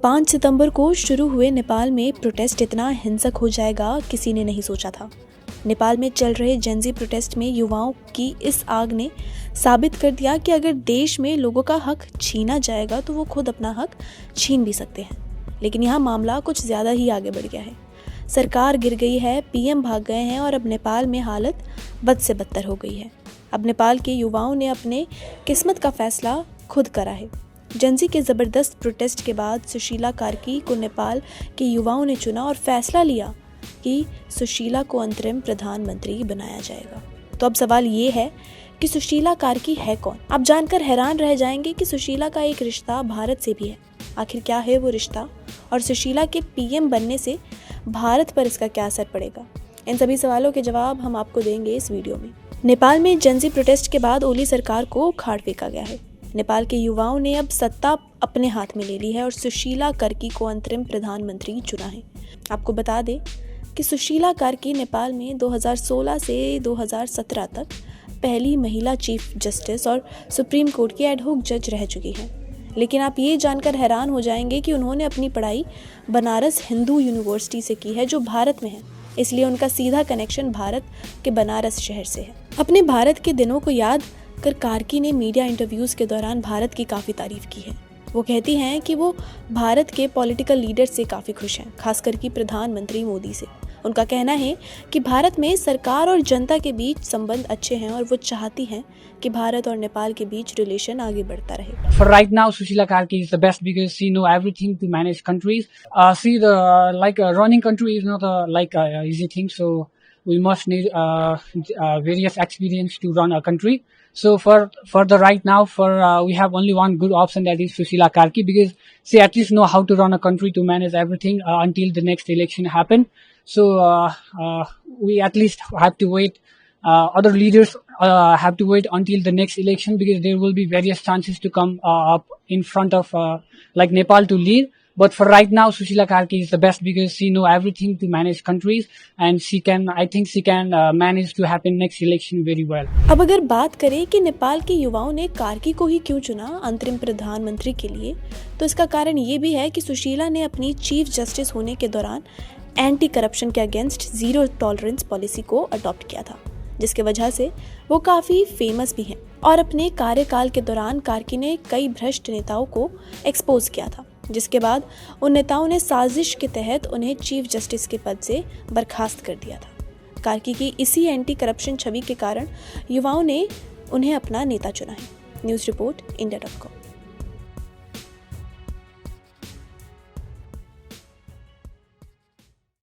5 सितंबर को शुरू हुए नेपाल में प्रोटेस्ट इतना हिंसक हो जाएगा किसी ने नहीं सोचा था। नेपाल में चल रहे जेनजी प्रोटेस्ट में युवाओं की इस आग ने साबित कर दिया कि अगर देश में लोगों का हक छीना जाएगा तो वो खुद अपना हक छीन भी सकते हैं। लेकिन यहाँ मामला कुछ ज़्यादा ही आगे बढ़ गया है। सरकार गिर गई है, पीएम भाग गए हैं और अब नेपाल में हालत बद से बदतर हो गई है। अब नेपाल के युवाओं ने अपने किस्मत का फैसला खुद करा है। जेनजी के ज़बरदस्त प्रोटेस्ट के बाद सुशीला कार्की को नेपाल के युवाओं ने चुना और फैसला लिया कि सुशीला को अंतरिम प्रधानमंत्री बनाया जाएगा। तो अब सवाल ये है कि सुशीला कार्की है कौन? आप जानकर हैरान रह जाएंगे कि सुशीला का एक रिश्ता भारत से भी है। आखिर क्या है वो रिश्ता और सुशीला के पीएम बनने से भारत पर इसका क्या असर पड़ेगा? इन सभी सवालों के जवाब हम आपको देंगे इस वीडियो में। नेपाल में जेनजी प्रोटेस्ट के बाद ओली सरकार को उखाड़ फेंका गया है। नेपाल के युवाओं ने अब सत्ता अपने हाथ में ले ली है और सुशीला कार्की को अंतरिम प्रधानमंत्री चुना है। आपको बता दें कि सुशीला कार्की नेपाल में 2016 से 2017 तक पहली महिला चीफ जस्टिस और सुप्रीम कोर्ट की एडहॉक जज रह चुकी हैं। लेकिन आप ये जानकर हैरान हो जाएंगे कि उन्होंने अपनी पढ़ाई बनारस हिंदू यूनिवर्सिटी से की है, जो भारत में है। इसलिए उनका सीधा कनेक्शन भारत के बनारस शहर से है। अपने भारत के दिनों को याद कर कार्की ने मीडिया इंटरव्यूज़ के दौरान भारत की काफ़ी तारीफ की है। वो कहती हैं कि वो भारत के पॉलिटिकल लीडर से काफ़ी खुश हैं, खासकर कि प्रधानमंत्री मोदी से। उनका कहना है कि भारत में सरकार और जनता के बीच संबंध अच्छे हैं और वो चाहती हैं कि भारत और नेपाल के बीच रिलेशन आगे बढ़ता रहे। For right now, Sushila Karki is the best because she know everything to manage countries. Running country is not a easy thing, so we must need various experience to run a country. So for the right now, we have only one good option, that is Sushila Karki, because she at least know how to run a country to manage everything until the next election happen. So we at least have to wait. Other leaders have to wait until the next election, because there will be various chances to come up in front of Nepal to lead. But for right now, Sushila Karki is the best because she know everything to manage countries, and I think she can manage to happen next election very well. अब अगर बात करें कि नेपाल के युवाओं ने कार्की को ही क्यों चुना अंतरिम प्रधानमंत्री के लिए, तो इसका कारण ये भी है कि सुशीला ने अपनी चीफ जस्टिस होने के दौरान एंटी करप्शन के अगेंस्ट जीरो टॉलरेंस पॉलिसी को अडॉप्ट किया था, जिसके वजह से वो काफ़ी फेमस भी हैं। और अपने कार्यकाल के दौरान कार्की ने कई भ्रष्ट नेताओं को एक्सपोज किया था, जिसके बाद उन नेताओं ने साजिश के तहत उन्हें चीफ जस्टिस के पद से बर्खास्त कर दिया था। कार्की की इसी एंटी करप्शन छवि के कारण युवाओं ने उन्हें अपना नेता चुना है। News report इंडिया.com।